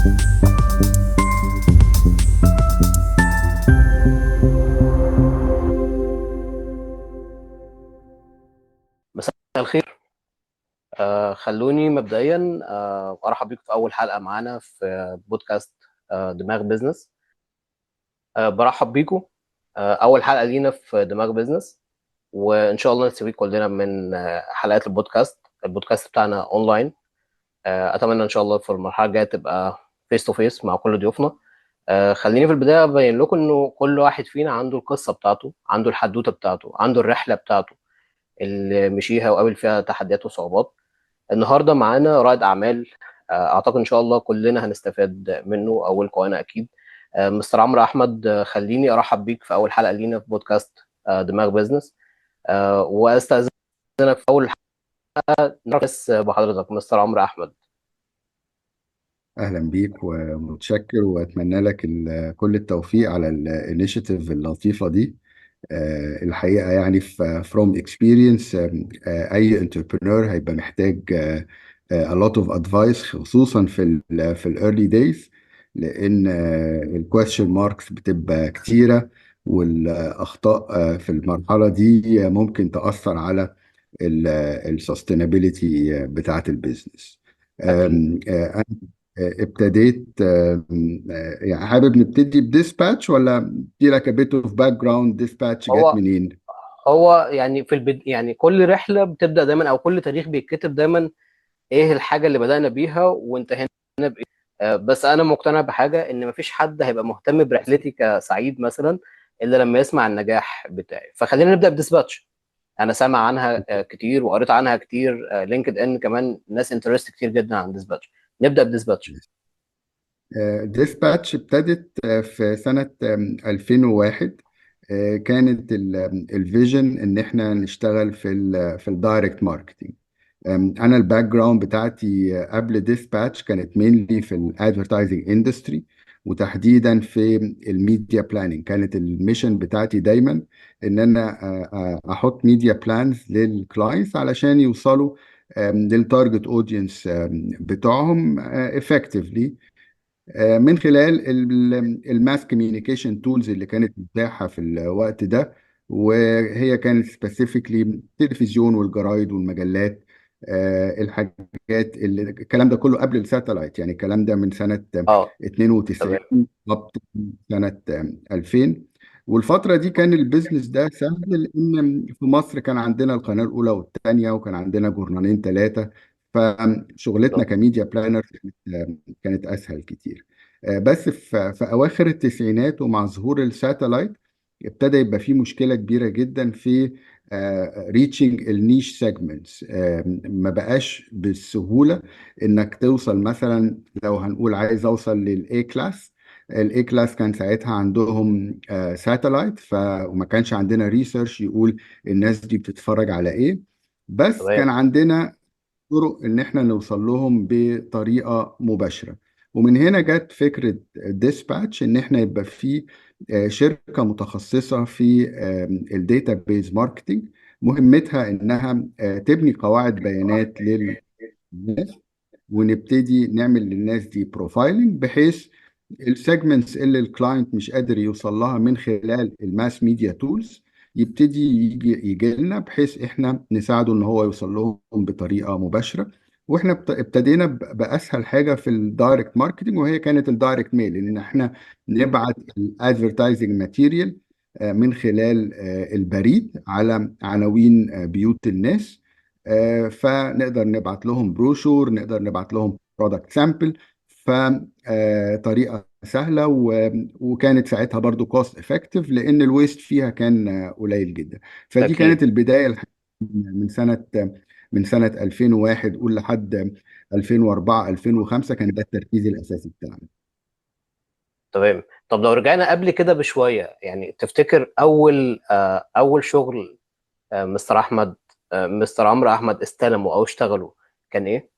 مساء الخير. خلوني مبدئيا ارحب بيكم في اول حلقه معانا في بودكاست دماغ بيزنس. برحب بيكم. اول حلقه لينا في دماغ بيزنس، وان شاء الله نستفيد كلنا من حلقات البودكاست بتاعنا اونلاين. اتمنى ان شاء الله في المرحله الجايه تبقى فيس تو فيس مع كل ضيوفنا. خليني في البدايه ابين لكم انه كل واحد فينا عنده القصه بتاعته، عنده الحدوته بتاعته، عنده الرحله بتاعته اللي مشيها وقابل فيها تحديات وصعوبات. النهارده معانا رائد اعمال، اعتقد ان شاء الله كلنا هنستفاد منه اولكم انا اكيد. مستر عمرو احمد، خليني ارحب بيك في اول حلقه لينا في بودكاست دماغ بيزنس. واستاذنك في اول حلقه نركز بحضرتك مستر عمرو احمد. أهلا بيك ومتشكر وأتمنى لك كل التوفيق على الانيشيتيف اللطيفة دي. الحقيقة يعني from experience، أي entrepreneur هيبقى محتاج a lot of advice، خصوصا في ال early days، لأن ال question marks بتبقى كتيرة، والأخطاء في المرحلة دي ممكن تأثر على ال sustainability بتاعة البيزنس. اكيد. أنا ابتديت، يعني حابب نبتدي بديسباتش ولا دي لك a bit of background؟ ديسباتش جت هو منين؟ هو يعني يعني كل رحله بتبدا دايما، او كل تاريخ بيتكتب دايما ايه الحاجه اللي بدانا بيها وانتهينا بايه. بس انا مقتنع بحاجه، ان مفيش حد هيبقى مهتم برحلتي كسعيد مثلا الا لما يسمع النجاح بتاعي. فخلينا نبدا بديسباتش. انا سامع عنها كتير وقريت عنها كتير، لينكد ان كمان ناس انترست كتير جدا عن ديسباتش. نبدا بديسباتش. ديسباتش ابتدت في سنة 2001. كانت الفيجن ان احنا نشتغل في الدايركت ماركتينج. انا الباك جراوند بتاعتي قبل ديسباتش كانت مينلي في الادفرتايزنج اندستري، وتحديدا في الميديا بلاننج. كانت الميشن بتاعتي دايما ان انا احط ميديا بلانز للكلاينتس علشان يوصلوا للتارجت اودينس بتوعهم افكتفلي من خلال الماس كوميونيكيشن تولز اللي كانت متاحه في الوقت ده. وهي كانت سبيسيفيكلي التلفزيون والجرايد والمجلات، الحاجات الكلام ده كله قبل الساتلايت، يعني الكلام ده من سنه اه. 92 تمام. up to سنه 2000. والفتره دي كان البيزنس ده سهل، لان في مصر كان عندنا القناه الاولى والثانيه، وكان عندنا جورنالين ثلاثه، فشغلتنا بالظبط. كميديا بلانر كانت اسهل كتير. بس في اواخر التسعينات ومع ظهور الساتلايت ابتدى يبقى في مشكله كبيره جدا في ريتشنج النيش سيجمنتس. ما بقاش بالسهوله انك توصل. مثلا لو هنقول عايز اوصل للاي كلاس، الاي كلاس كان ساعتها عندهم ساتلايت، وما كانش عندنا ريسيرش يقول الناس دي بتتفرج على ايه. بس تمام. كان عندنا طرق ان احنا نوصل لهم بطريقه مباشره. ومن هنا جت فكره ديسباتش، ان احنا يبقى في شركه متخصصه في الداتا بيز ماركتنج، مهمتها انها تبني قواعد بيانات للناس، ونبتدي نعمل للناس دي بروفايلنج، بحيث السيجمنتس اللي الكلاينت مش قادر يوصل لها من خلال الماس ميديا تولز يبتدي يجي لنا، بحيث احنا نساعده ان هو يوصل لهم بطريقه مباشره. واحنا ابتدينا باسهل حاجه في الدايركت ماركتنج، وهي كانت الدايركت ميل، ان احنا نبعت الادفرتايزنج ماتيريال من خلال البريد على عناوين بيوت الناس. فنقدر نبعت لهم بروشور، نقدر نبعت لهم برودكت سامبل. فطريقة سهلة، وكانت ساعتها برضو كوست افكتيف، لأن الويست فيها كان قليل جدا. فدي كانت اكيد. البداية من سنة 2001 قول لحد 2004 2005، كان ده التركيز الأساسي بتاعنا. تمام. طب لو رجعنا قبل كده بشويه، يعني تفتكر اول شغل مستر احمد مستر عمرو احمد استلمه او اشتغله كان ايه؟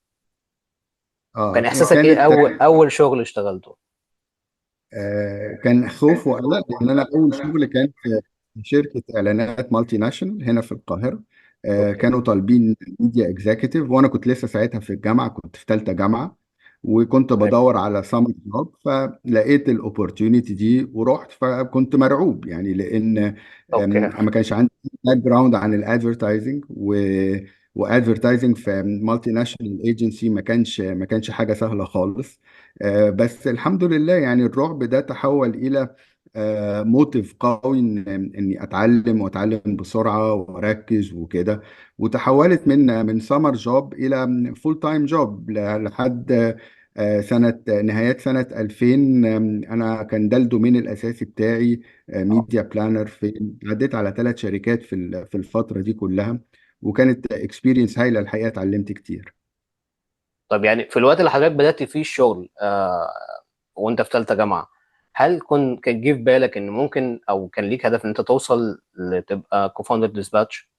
وكان احساسك ايه كانت اول شغل اشتغلته؟ كان خوف وقلق، لان انا اول شغل كان في شركه اعلانات مالتي ناشونال هنا في القاهره. اوكي. كانوا طالبين ميديا اكزيكتيف، وانا كنت لسه ساعتها في الجامعه، كنت في ثالثه جامعه. وكنت تمام. بدور على سمر جوب، فلقيت الاوبورتيونيتي دي ورحت. فكنت مرعوب يعني، لان اوكي. ما كانش عندي باك جراوند عن الادفرتايزنج، وادفرتايزنج في مالتي ناشونال ايجنسي ما كانش حاجه سهله خالص. بس الحمد لله يعني الرعب ده تحول الى موتيف قوي اني اتعلم واتعلم بسرعه واركز وكده. وتحولت من سمر جوب الى فول تايم جوب لحد نهايات سنه 2000. انا كان ده الدومين الاساسي بتاعي، ميديا بلانر. عديت على 3 شركات في الفتره دي كلها، وكانت اكسبيرينس هايله الحقيقه، اتعلمت كتير. طب يعني في الوقت اللي حضرتك بدأت فيه الشغل وانت في ثالثه جامعه، هل كان جه في بالك ان ممكن او كان ليك هدف ان انت توصل لتبقى كوفاوندر ديسباتش؟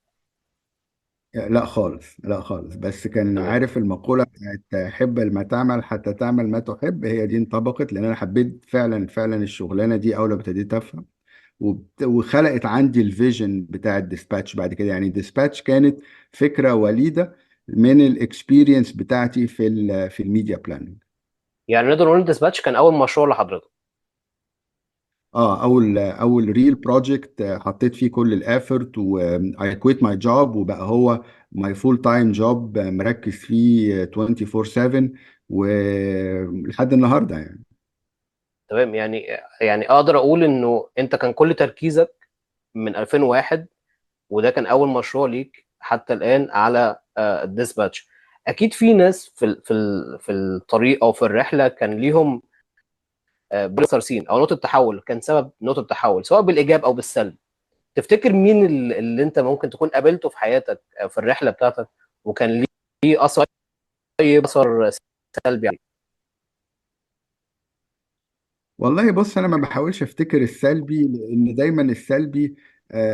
لا خالص، لا خالص. بس كان تمام. عارف المقولة بتاعت حب ما تعمل حتى تعمل ما تحب، هي دي انطبقت، لأن أنا حبيت فعلا فعلا الشغلانة دي أول ما ابتديت أفهم. وخلقت عندي الفيجن بتاع الديسباتش بعد كده. يعني الديسباتش كانت فكرة وليدة من الاكسبيرينس بتاعتي في الميديا بلاننج. يعني نقدر نقول ديسباتش كان اول مشروع لحضرتك؟ اه، اول ريل بروجكت حطيت فيه كل الافورت، واي كويت ماي جوب، وبقى هو ماي فول تايم جوب، مركز فيه 24/7 ولحد النهارده يعني. تمام. يعني اقدر اقول انه انت كان كل تركيزك من 2001، وده كان اول مشروع ليك حتى الان على الديسباتش. اكيد في ناس في الطريق او في الرحله كان ليهم سين او نقطه تحول، كان سبب نقطه تحول سواء بالايجاب او بالسلب. تفتكر مين اللي انت ممكن تكون قابلته في حياتك في الرحله بتاعتك وكان ليه اثر طيب، اثر سلبي عليك؟ والله بص، انا ما بحاولش افتكر السلبي، لان دايما السلبي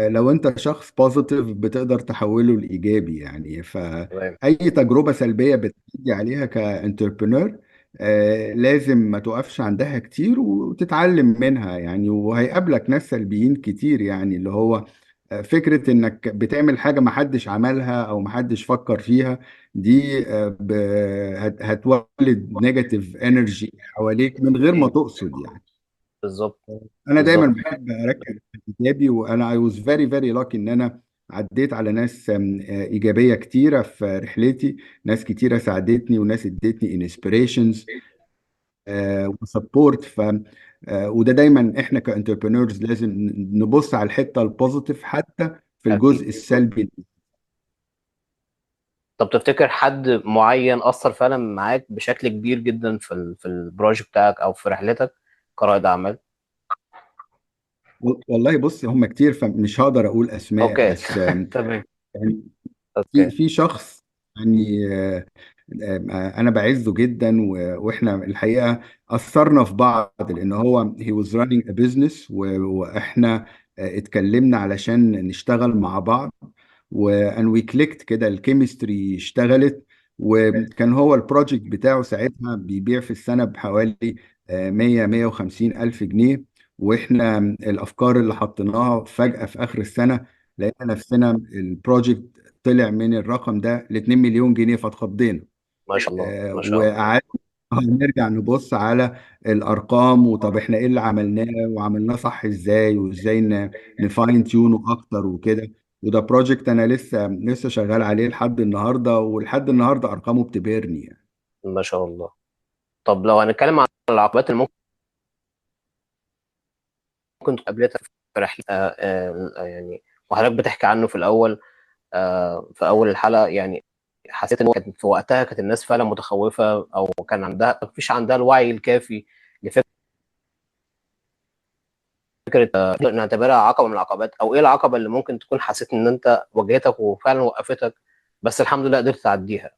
لو انت شخص بوزيتيف بتقدر تحوله لايجابي يعني. تمام. فاي تجربه سلبيه بتعدي عليها كانتربرنور لازم ما توقفش عندها كتير وتتعلم منها يعني. وهيقابلك ناس سلبيين كتير يعني، اللي هو فكره انك بتعمل حاجه ما حدش عملها او ما حدش فكر فيها، دي هتولد نيجاتيف انرجي حواليك من غير ما مم. تقصد يعني. بالظبط. انا دايما بالظبط. بحب اركز في كتابي، وانا I was very very lucky ان انا عديت على ناس ايجابيه كتيره في رحلتي. ناس كتيره ساعدتني، وناس ادتني انسبيريشنز وسبورت. وده دايما احنا كانتربرينورز لازم نبص على الحته البوزيتيف حتى في اكيد. الجزء السلبي. طب تفتكر حد معين اثر فعلا معاك بشكل كبير جدا في البروجكت بتاعك او في رحلتك كرائد اعمال؟ والله بص، هم كتير فمش هقدر اقول اسماء، اوكي. بس تمام. يعني في اوكي. في شخص يعني انا بعزه جدا، واحنا الحقيقه اثرنا في بعض، لان هو he was running a business، واحنا اتكلمنا علشان نشتغل مع بعض، وان وي كليكت كده، الكيمستري اشتغلت. وكان هو البروجكت بتاعه ساعتها بيبيع في السنه بحوالي 100 150 الف جنيه. واحنا الافكار اللي حطيناها فجاه في اخر السنه لقينا نفسنا البروجكت طلع من الرقم ده ل 2 مليون جنيه، فاتخضينا. ما شاء الله. ما شاء الله. وقعدنا نرجع نبص على الارقام، وطب احنا ايه اللي عملناه وعملناه صح ازاي، وازاي نفاين تيونه اكتر وكده. وده بروجكت انا لسه شغال عليه لحد النهارده، ولحد النهارده ارقامه بتبهرني يعني. ما شاء الله. طب لو هنتكلم عن العقبات اللي ممكن تقابلتك في رحلة يعني، وحضرتك بتحكي عنه في الأول في أول الحلقة، يعني حسيت إن كانت في وقتها كانت الناس فعلا متخوفة أو كان عندها مفيش عندها الوعي الكافي لفكرة نعتبرها عقبة من العقبات، أو إيه العقبة اللي ممكن تكون حسيت إن أنت واجهتك وفعلا وقفتك بس الحمد لله قدرت تعديها؟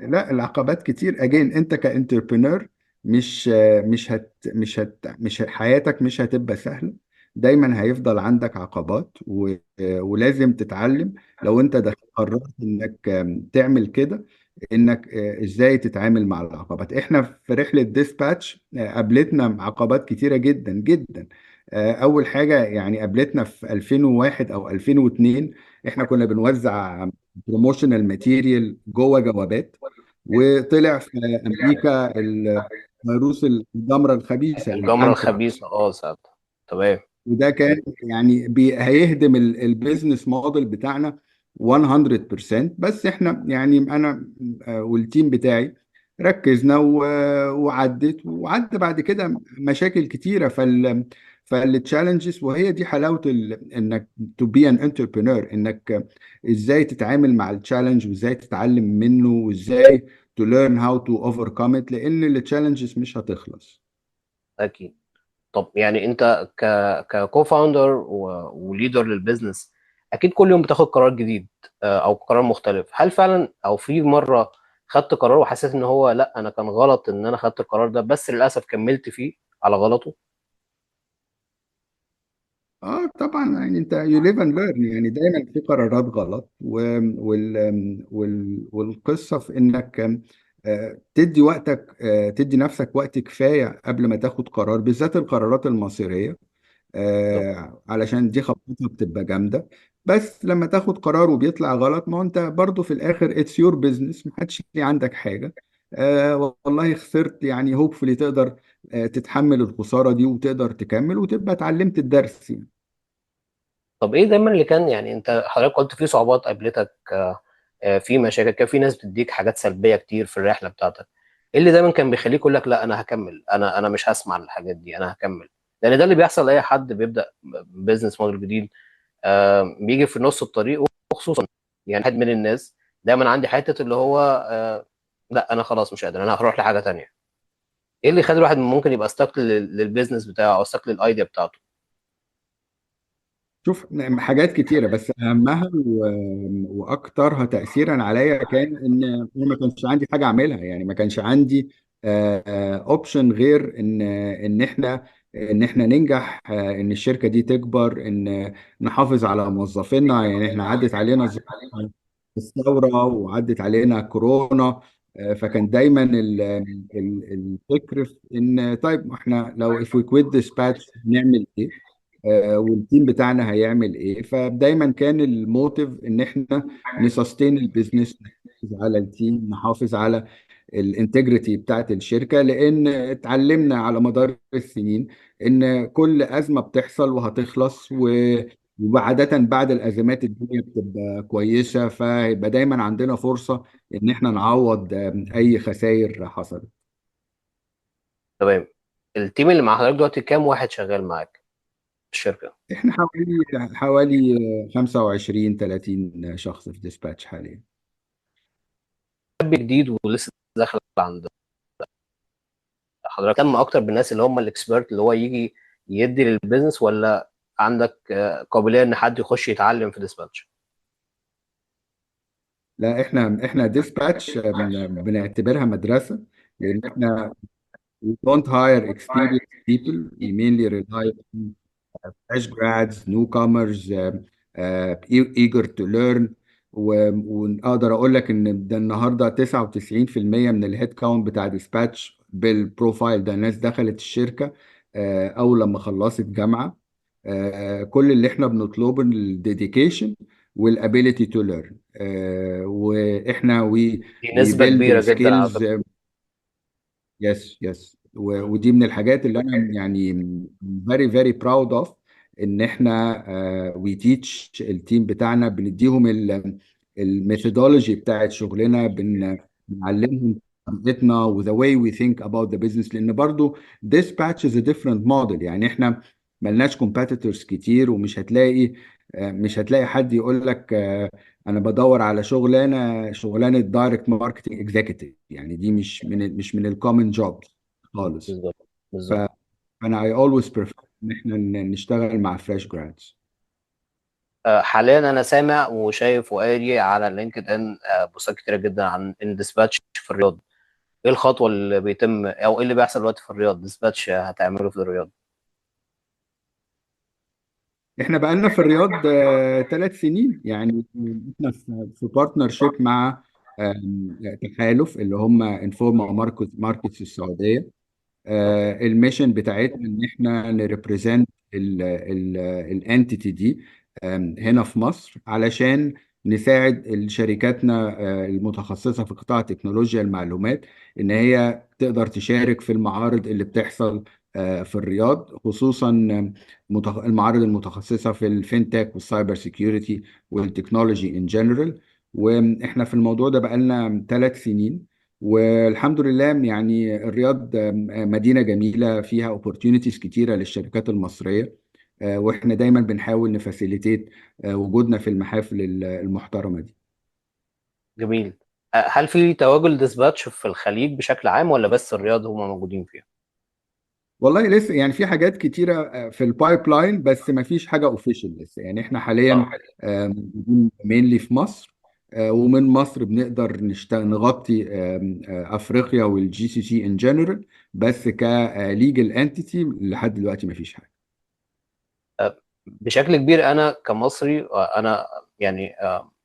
لا، العقبات كتير. اجين انت كانتربرينور مش مش حياتك مش هتبقى سهلة. دايما هيفضل عندك عقبات، ولازم تتعلم لو انت قررت انك تعمل كده، انك ازاي تتعامل مع العقبات. احنا في رحلة ديسباتش قابلتنا عقبات كتيرة جدا جدا. اول حاجة يعني قابلتنا في 2001 او 2002، احنا كنا بنوزع بروموشنال ماتيريال جوه جوابات. وطلع في امريكا فيروس الجمره الخبيثه الجمرة الانثراكس. الخبيثة، ساعتها. تمام. وده كان يعني هيهدم البيزنس موديل بتاعنا 100%. بس احنا يعني انا والتيم بتاعي ركزنا وعدت بعد كده مشاكل كتيره. فالتشالنجز، وهي دي حلاوه انك تو بي ان انتربرينور، انك ازاي تتعامل مع التشالنج وازاي تتعلم منه وازاي تو ليرن هاو تو اوفركم ات، لان التشالنجز مش هتخلص. اكيد. طب يعني انت ككو فاوندر وليدر للبيزنس، اكيد كل يوم بتاخد قرار جديد، او قرار مختلف. هل فعلا او في مره خدت قرار وحسيت ان هو لا، انا كان غلط ان انا خدت القرار ده، بس للاسف كملت فيه على غلطه؟ اه طبعا، يعني انت يو ليف اند ليرن، يعني دايما في قرارات غلط والقصه في انك تدي وقتك، تدي نفسك وقت كفايه قبل ما تاخد قرار، بالذات القرارات المصيريه، طب علشان دي خطتها بتبقى جامده. بس لما تاخد قرار وبيطلع غلط، ما هو انت برضو في الاخر اتس يور بزنس، ما حدش ليه عندك حاجه. والله خسرت، يعني هوبفully تقدر تتحمل الخساره دي وتقدر تكمل وتبقى اتعلمت الدرس يعني. طب ايه دايما اللي كان، يعني انت حضرتك قلت في صعوبات قابلتك، في مشاكل، كان في ناس بتديك حاجات سلبيه كتير في الرحله بتاعتك، ايه اللي دايما كان بيخليك يقول لك لا انا هكمل، انا مش هسمع الحاجات دي، انا هكمل؟ لان ده اللي بيحصل لاي حد بيبدا بيزنس موديل جديد، بيجي في نص الطريق. وخصوصا يعني حد من الناس دايما عندي حته اللي هو لا انا خلاص مش قادر، انا هروح لحاجه تانية. ايه اللي يخلي الواحد ممكن يبقى استقل للبيزنس بتاعه او استقل للايديا بتاعته؟ شوف، حاجات كتيرة، بس أهمها وأكثرها تأثيرا عليا كان إن أنا ما كانش عندي حاجة أعملها. يعني ما كانش عندي أوبشن غير إن إحنا ننجح، إن الشركة دي تكبر، إن نحافظ على موظفينا. يعني إحنا عدت علينا الثورة وعدت علينا كورونا. فكان دايما الفكر في إن طيب إحنا لو if we quit dispatch هنعمل إيه، والتيم بتاعنا هيعمل ايه. فدايما كان الموتيف ان احنا نسستين البيزنس، نحافظ على التيم، نحافظ على الانتجريتي بتاعت الشركة، لان اتعلمنا على مدار السنين ان كل ازمة بتحصل وهتخلص، وعادة بعد الازمات الدنيا بتبقى كويسة، فيبقى دايما عندنا فرصة ان احنا نعوض اي خسائر حصلت. تمام. التيم اللي مع حضرتك دلوقتي كام واحد شغال معاك في الشركه؟ احنا حوالي 25 30 شخص في ديسباتش حاليا. شاب جديد ولسه داخل عند حضرتك، تم اكتر بالناس اللي هم الاكسبيرت اللي هو يجي يدي للبيزنس، ولا عندك قابليه ان حد يخش يتعلم في ديسباتش؟ لا، احنا ديسباتش بنعتبرها مدرسه، لان احنا we don't hire experienced people. We mainly rely on fresh grads, newcomers, eager to learn. واقدر اقول لك ان ده النهارده 99% من الهيد كاونت بتاع ديسباتش بالبروفايل ده ناس دخلت الشركه اول لما خلصت جامعه. كل اللي احنا بنطلبه الديديكيشن والابيليتي تو ليرن، واحنا دي وي نسبه بيلد كبيره جدا على السكيلز. فكره. يس ودي من الحاجات اللي انا يعني very very proud of، ان احنا وي تيتش التيم بتاعنا، بنديهم الميثودولوجي بتاعت شغلنا، بنعلمهم طريقتنا و the way we think about the business. لان برضو dispatch is a different model. يعني احنا ملناش competitors كتير، ومش هتلاقي مش هتلاقي حد يقول لك انا بدور على شغلانه دايركت ماركتنج اكزيكتيف. يعني دي مش من الكومن جوب خالص. بالظبط، ف- بالظبط. فانا اي اولويز بريفير ان احنا نشتغل مع فريش جرادز. حاليا انا سامع وشايف وقاري على لينكد ان بوستات كتيره جدا عن ان ديسباتش في الرياض. ايه الخطوه اللي بيتم او ايه اللي بيحصل دلوقتي في الرياض؟ ديسباتش هتعمله في الرياض؟ احنا بقالنا في الرياض 3 سنين. يعني احنا في بارتنرشيب مع تحالف اللي هم انفورما ماركتس السعوديه. الميشن بتاعتنا ان احنا نريبريزنت الانتيتي دي هنا في مصر، علشان نساعد شركاتنا المتخصصة في قطاع تكنولوجيا المعلومات إن هي تقدر تشارك في المعارض اللي بتحصل في الرياض، خصوصا المعارض المتخصصة في الفينتك والسايبر سيكيورتي والتكنولوجي ان جنرال. واحنا في الموضوع ده بقالنا 3 سنين، والحمد لله يعني الرياض مدينة جميلة فيها opportunities كتيرة للشركات المصرية. واحنا دايما بنحاول نفاسيليتيت وجودنا في المحافل المحترمة دي. جميل. هل في تواجد ديسباتش في الخليج بشكل عام ولا بس الرياض هم موجودين فيها؟ والله لسه يعني في حاجات كتيرة في البايب لاين، بس ما فيش حاجة اوفيشال لسه. يعني احنا حاليا اه. موجودين مينلي في مصر، ومن مصر بنقدر نغطي افريقيا والجي سي سي ان جنرال، بس كليجل انتيتي لحد دلوقتي ما فيش حاجة. بشكل كبير انا كمصري، انا يعني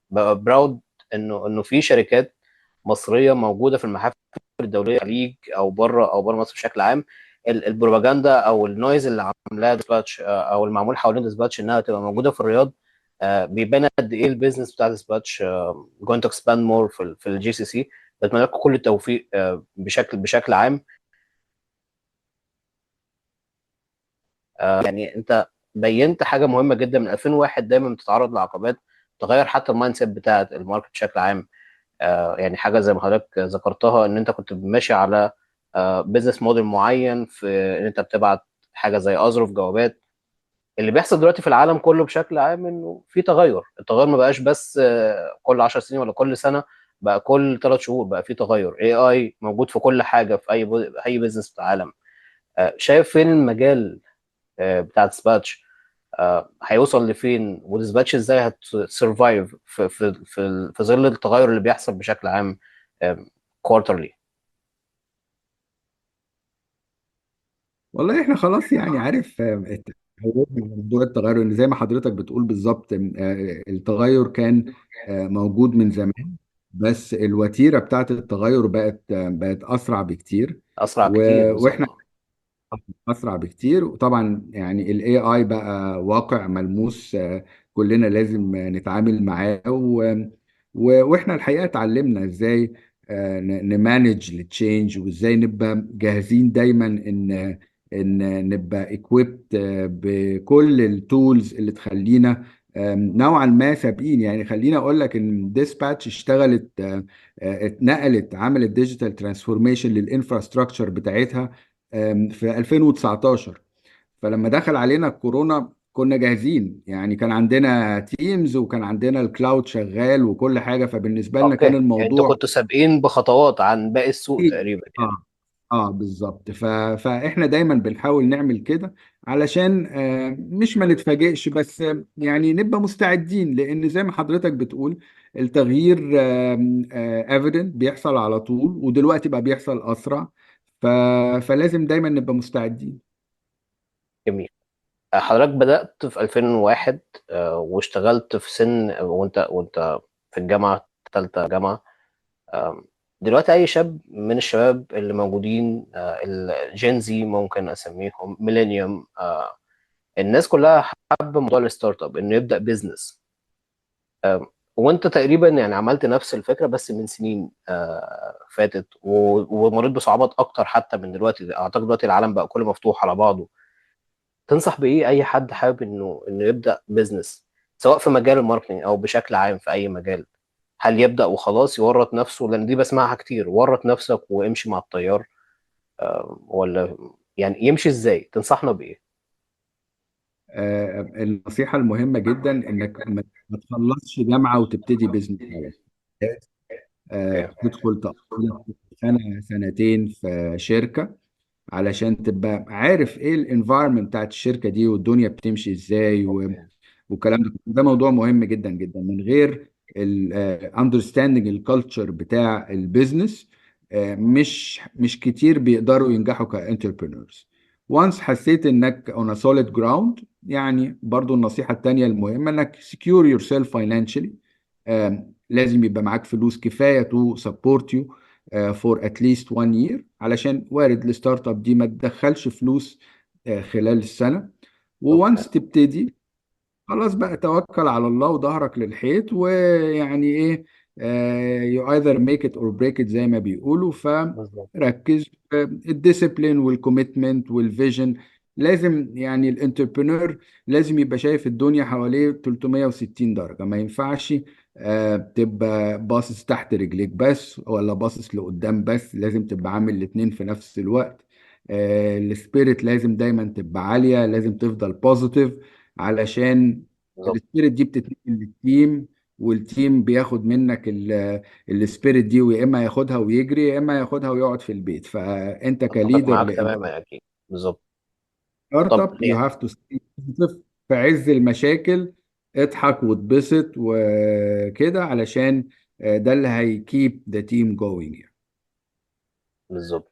ببقى براود انه في شركات مصريه موجوده في المحافل الدوليه في الخليج او بره مصر بشكل عام. البروباجندا او النويز اللي عاملاها ديسباتش او المعمول حوالين ديسباتش انها تبقى موجوده في الرياض، بيبان قد ايه البيزنس بتاع ديسباتش going to expand more في الجي سي سي. بتمنى لكم كل التوفيق بشكل عام. يعني انت بينت حاجه مهمه جدا من 2001، دايما بتتعرض لعقبات تغير حتى المايند سيت بتاعت الماركت بشكل عام. يعني حاجه زي ما حضرتك ذكرتها ان انت كنت ماشي على بيزنس موديل معين، في ان انت بتبعت حاجه زي اظرف جوابات. اللي بيحصل دلوقتي في العالم كله بشكل عام انه في تغير. التغير ما بقاش بس كل 10 سنين ولا كل سنه، بقى كل 3 شهور بقى في تغير. اي موجود في كل حاجه في اي بيزنس في العالم. شايف فين المجال بتاع ديسباتش؟ هيوصل لفين؟ وديسباتش ازاي هتسرفايف في ظل التغير اللي بيحصل بشكل عام كوارترلي؟ والله احنا خلاص يعني عارف اتعودنا على موضوع التغير، ان زي ما حضرتك بتقول بالظبط التغير كان موجود من زمان، بس الوتيرة بتاعت التغير بقت اسرع بكتير. اسرع كتير بالظبط. واحنا اسرع بكتير، وطبعا يعني الاي اي بقى واقع ملموس كلنا لازم نتعامل معاه واحنا الحقيقه اتعلمنا ازاي نمانج التشينج، وازاي نبقى جاهزين دايما ان نبقى equipped بكل التولز اللي تخلينا نوعا ما سابقين. يعني خليني اقول لك ان ديسباتش اشتغلت اتنقلت، عملت ديجيتال ترانسفورميشن للانفراستراكشر بتاعتها في 2019. فلما دخل علينا الكورونا كنا جاهزين، يعني كان عندنا تيمز وكان عندنا الكلاود شغال وكل حاجة، فبالنسبة لنا اوكي، كان يعني انتوا الموضوع كنتوا سابقين بخطوات عن باقي السوق تقريبا يعني. اه اه بالظبط. فاحنا دايما بنحاول نعمل كده علشان مش ما نتفاجئش، بس يعني نبقى مستعدين، لان زي ما حضرتك بتقول التغيير evident بيحصل على طول، ودلوقتي بقى بيحصل اسرع. ف... فلازم دايما نبقى مستعدين. جميل. حضرتك بدأت في 2001 واشتغلت في سن وانت في الجامعة، ثالثة جامعة. آم، دلوقتي اي شاب من الشباب اللي موجودين، الجين زي ممكن اسميهم ميلينيوم، الناس كلها حابه موضوع الستارت اب انه يبدا بيزنس. وانت تقريبا يعني عملت نفس الفكره بس من سنين فاتت، ومريت بصعوبات اكتر حتى من دلوقتي. اعتقد دلوقتي العالم بقى كله مفتوح على بعضه. تنصح بايه اي حد حابب انه يبدا بيزنس، سواء في مجال الماركتنج او بشكل عام في اي مجال؟ هل يبدا وخلاص يورط نفسه، لان دي بسمعها كتير، ورط نفسك وامشي مع التيار، ولا يعني يمشي ازاي؟ تنصحنا بايه؟ النصيحة المهمة جدا انك ما تخلصش جامعة وتبتدي بيزنس على طول. اوكي. تدخل تقضي سنة سنتين في شركة علشان تبقى عارف ايه الانفايرمنت بتاعت الشركة دي والدنيا بتمشي ازاي اوكي. والكلام ده موضوع مهم جدا جدا. من غير الاندرستاندنج الكالتشر بتاع البيزنس مش كتير بيقدروا ينجحوا كانتربرينورز. وانس حسيت انك on a solid ground، يعني برضو النصيحة التانية المهمة انك secure yourself financially. لازم يبقى معاك فلوس كفاية to support you for at least 1 year، علشان وارد الستارت اب دي ما تدخلش فلوس خلال السنة. اوكي. وونس تبتدي خلاص بقى توكل على الله وظهرك للحيط، ويعني ايه، you either make it or break it زي ما بيقولوا. بالظبط. فركز الديسيبلين والكوميتمنت والفيجن. لازم يعني الانتربرنور لازم يبقى شايف الدنيا حواليه 360 درجة. ما ينفعش تبقى باصص تحت رجليك بس ولا باصص لقدام بس، لازم تبقى عامل الاتنين في نفس الوقت. السبيريت لازم دايما تبقى عالية، لازم تفضل بوزيتيف، علشان بالظبط. السبيريت دي بتتنقل للتيم، والتيم بياخد منك السبيريت دي، ويا اما ياخدها ويجري يا اما ياخدها ويقعد في البيت. فانت اتفق كليدر معاك تماما اكيد. بالظبط. ستارت طب اب يو هاف تو ستي بوزيتيف في عز المشاكل. اضحك واتبسط وكده، علشان ده اللي هيكيب ذا تيم جوينج. بالظبط.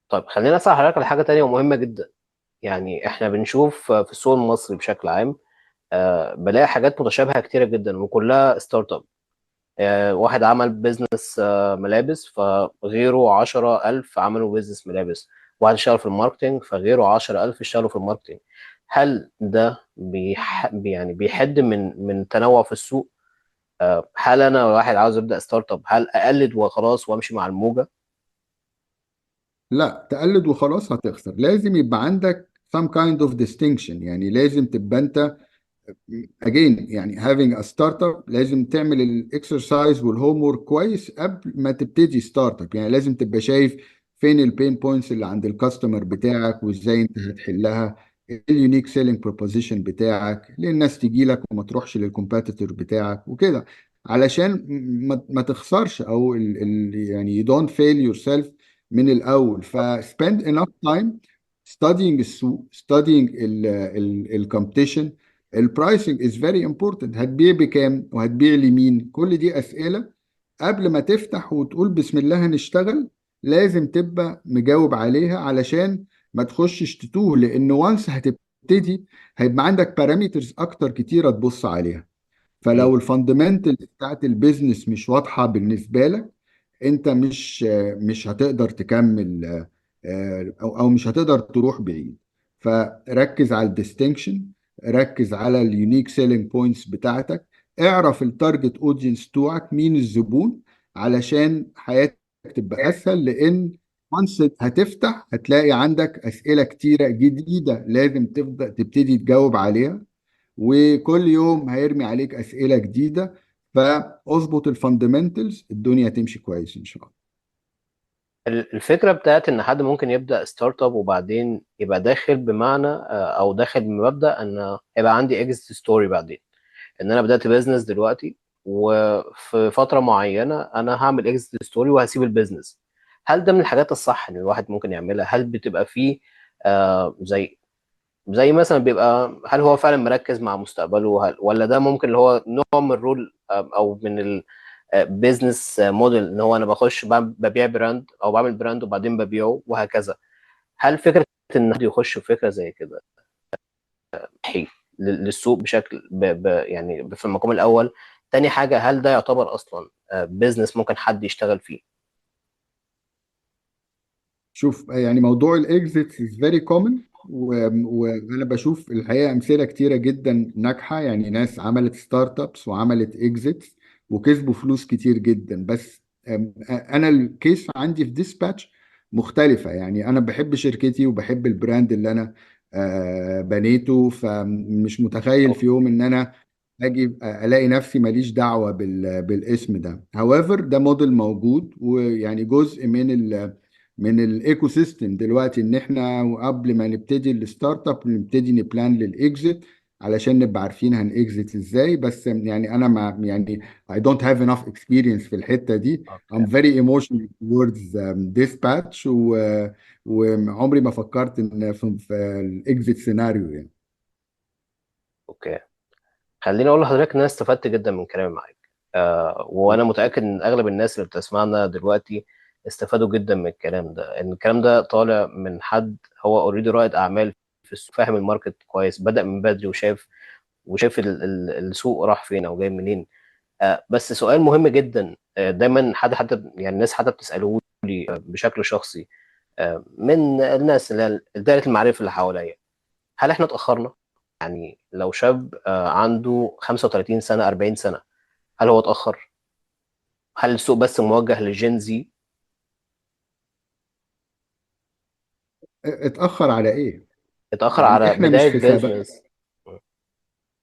طيب خلينا اسال حضرتك على حاجه تانية ومهمه جدا. يعني احنا بنشوف في السوق المصري بشكل عام، بلاقي حاجات متشابهه كتيره جدا وكلها ستارت اب. واحد عمل بيزنس ملابس، فغيره 10,000 عملوا بيزنس ملابس. واحد اشتغل في الماركتينج، فغيره 10,000 اشتغلوا في الماركتينج. هل ده يعني بيحد من تنوع في السوق؟ هل انا واحد عاوز ابدا ستارت اب، هل اقلد وخلاص وامشي مع الموجه؟ لا تقلد وخلاص هتخسر. لازم يبقى عندك some kind of distinction. يعني لازم تبقى انت again، يعني having a startup لازم تعمل الاكسرسايز والهوم ورك كويس قبل ما تبتدي ستارت اب. يعني لازم تبقى شايف فين البين بوينتس اللي عند الكاستمر بتاعك وازاي انت هتحلها، اليونيك سيلينج بروبوزيشن بتاعك، ليه الناس تجي لك وما تروحش للكومبيتيتور بتاعك وكده، علشان ما تخسرش، او يعني you don't fail yourself من الاول. ف spend enough time studying السوق، studying الكومبيتيشن. البرايسنج از فيري امبورتنت. هتبيع بكام وهتبيع لمين؟ كل دي اسئله قبل ما تفتح وتقول بسم الله هنشتغل. لازم تبقى مجاوب عليها علشان ما تخشش تتوه، لان وانس هتبتدي هيبقى عندك بارامترز اكتر كتيره تبص عليها. مم. فلو الفاندمنتال بتاعت البيزنس مش واضحه بالنسبه لك، انت مش هتقدر تكمل، او مش هتقدر تروح بعيد. فركز على الديستنكشن، ركز على اليونيك سيلينج بوينتس بتاعتك، اعرف التارجت اودينس بتوعك مين الزبون، علشان حياتك تبقى اسهل. لان once هتفتح هتلاقي عندك اسئله كتيره جديده لازم تبتدي تجاوب عليها، وكل يوم هيرمي عليك اسئله جديده. فاظبط الفاندمنتالز، الدنيا تمشي كويس ان شاء الله. الفكره بتاعت ان حد ممكن يبدا ستارت اب وبعدين يبقى داخل بمعنى او داخل بمبدا ان يبقى عندي اكزيت ستوري بعدين. ان انا بدات بيزنس دلوقتي، وفي فتره معينه انا هعمل اكزيت ستوري وهسيب البيزنس. هل ده من الحاجات الصح ان الواحد ممكن يعملها؟ هل بتبقى فيه زي مثلا بيبقى، هل هو فعلا مركز مع مستقبله؟ ولا ده ممكن اللي هو نوع من الرول او من البيزنس موديل، ان هو انا بخش ببيع براند او بعمل براند وبعدين ببيعه وهكذا؟ هل فكره ان حد يخش في فكره زي كده حي للسوق بشكل يعني في المقام الاول؟ تاني حاجه، هل ده يعتبر اصلا بيزنس ممكن حد يشتغل فيه؟ شوف يعني موضوع الاكزيت is very common، وانا بشوف الحقيقه امثله كتيره جدا ناجحه. يعني ناس عملت ستارت ابس وعملت اكزيتس وكسبوا فلوس كتير جدا. بس انا الكيس عندي في ديسباتش مختلفه. يعني انا بحب شركتي وبحب البراند اللي انا بنيته، فمش متخيل في يوم ان انا اجي الاقي نفسي ماليش دعوه بالاسم ده. however ده موديل موجود، ويعني جزء من الايكو سيستم دلوقتي، ان احنا قبل ما نبتدي الستارت اب نبتدي نبلان للاكزيت، علشان نبقى عارفين هنكزيت ازاي. بس يعني انا ما يعني I don't have enough experience في الحتة دي. اوكي. I'm very emotional towards dispatch، وعمري ما فكرت ان في الاكزيت سيناريو يعني. اوكي. خليني اقول لحضرتك ان انا استفدت جدا من كلامي معاك. وانا متاكد ان اغلب الناس اللي بتسمعنا دلوقتي استفادوا جدا من الكلام ده، ان الكلام ده طالع من حد هو اوريدي رائد اعمال في السوق، فاهم الماركت كويس، بدا من بدري وشاف السوق راح فين او جاي منين. بس سؤال مهم جدا، دايما حتى يعني الناس حتى بتساله لي بشكل شخصي، من الناس اللي هي دايره المعارف اللي حواليا: هل احنا اتاخرنا؟ يعني لو شاب عنده 35 سنة 40 سنة، هل هو اتأخر؟ هل السوق بس موجه للجين زي؟ اتأخر على ايه؟ اتأخر يعني على احنا مش بداية في سبق. بيزنس.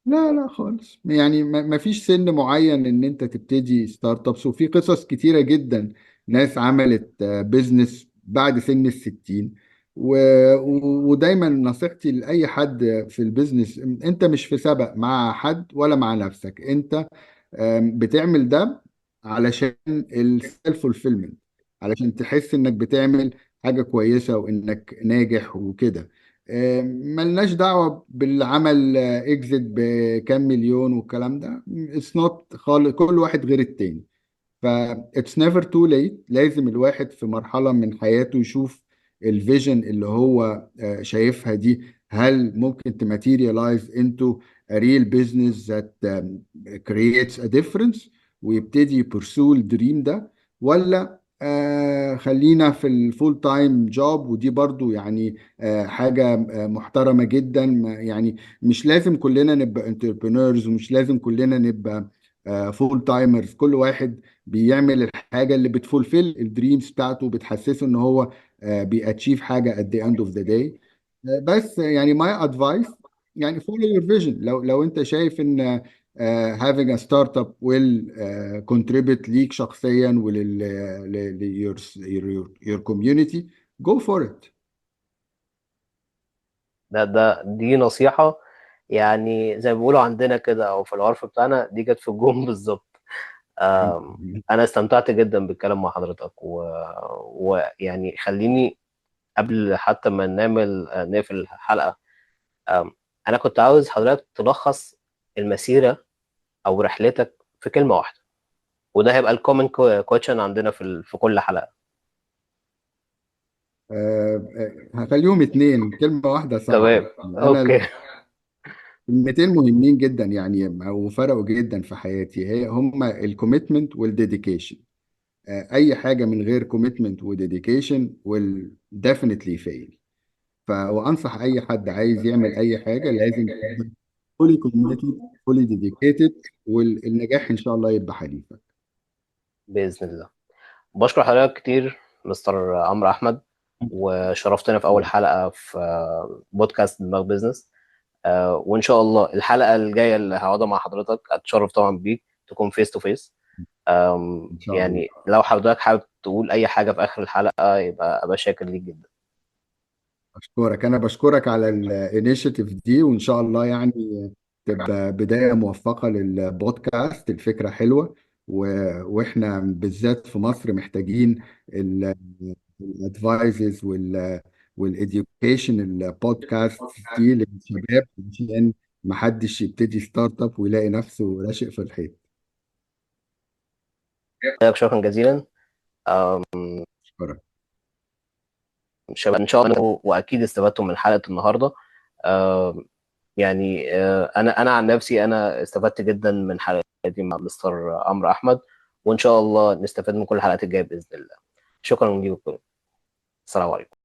لا لا خالص، يعني ما فيش سن معين ان انت تبتدي ستارت ابس، وفي قصص كتيرة جدا ناس عملت بيزنس بعد سن الستين. ودايما نصيحتي لأي حد في البيزنس، انت مش في سبق مع حد ولا مع نفسك. انت بتعمل ده علشان السيلف فولفيلمنت، علشان تحس انك بتعمل حاجة كويسة وانك ناجح وكده. ملناش دعوة بالعمل اكزit بكام مليون والكلام ده. اتس نوت خالص، كل واحد غير التاني. ف it's never too late. لازم الواحد في مرحلة من حياته يشوف الفيجن اللي هو شايفها دي، هل ممكن تماتيريالايز into a real business that creates a difference، ويبتدي pursue الدريم ده، ولا خلينا في الفول تايم جوب. ودي برضو يعني حاجة محترمة جدا. يعني مش لازم كلنا نبقى انتربرينورز، ومش لازم كلنا نبقى فول تايمرز. كل واحد بيعمل الحاجه اللي بتفولفيل الدريمز بتاعته، بتحسسه ان هو بياتشيف حاجه at the end of the day. بس يعني my advice، يعني follow your vision. لو انت شايف ان having a startup will contribute ليك شخصيا ولل your community, go for it. دي نصيحة، يعني زي ما بيقولوا عندنا كده او في العرف بتاعنا، دي جت في الجون بالظبط. انا استمتعت جدا بالكلام مع حضرتك، ويعني خليني قبل حتى ما نقفل الحلقة. أم، انا كنت عاوز حضرتك تلخص المسيرة او رحلتك في كلمة واحدة، وده هيبقى الكومن كويشن عندنا في كل حلقة. هخليهم اتنين، كلمة واحدة تمام. صعبة. اوكي. أنا كلمتين مهمين جدا يعني، وفرقوا جدا في حياتي، هما الكوميتمنت والديديكيشن. اي حاجه من غير كوميتمنت وديديكيشن will definitely fail. وانصح اي حد عايز يعمل اي حاجه لازم تبقى fully committed fully dedicated، والنجاح ان شاء الله يبقى حليفك. بإذن الله. بشكر حضرتك كتير مستر عمرو أحمد، وشرفتنا في أول حلقة في بودكاست دماغ بيزنس. وإن شاء الله الحلقة الجاية اللي هقعدها مع حضرتك أتشرف طبعا بيك تكون فيس تو فيس. ان شاء الله. يعني لو حضرتك حابب تقول أي حاجة في آخر الحلقة يبقى أبقى شاكر ليك جدا. اشكرك، انا بشكرك على الانيشيتيف دي، وان شاء الله يعني تبقى بدايه موفقه للبودكاست. الفكره حلوه، واحنا بالذات في مصر محتاجين الادفايزز والاديوكيشن البودكاست دي للشباب، عشان ما حدش يبتدي ستارت اب ويلاقي نفسه راشق في الحيط. شكرا جزيلا. آم، اشكرك. شباب إن شاء الله وأكيد استفدتم من حلقة النهاردة. يعني انا عن نفسي انا استفدت جدا من حلقتي مع مستر عمرو احمد، وان شاء الله نستفاد من كل الحلقات الجايه باذن الله. شكرا لكم. السلام عليكم.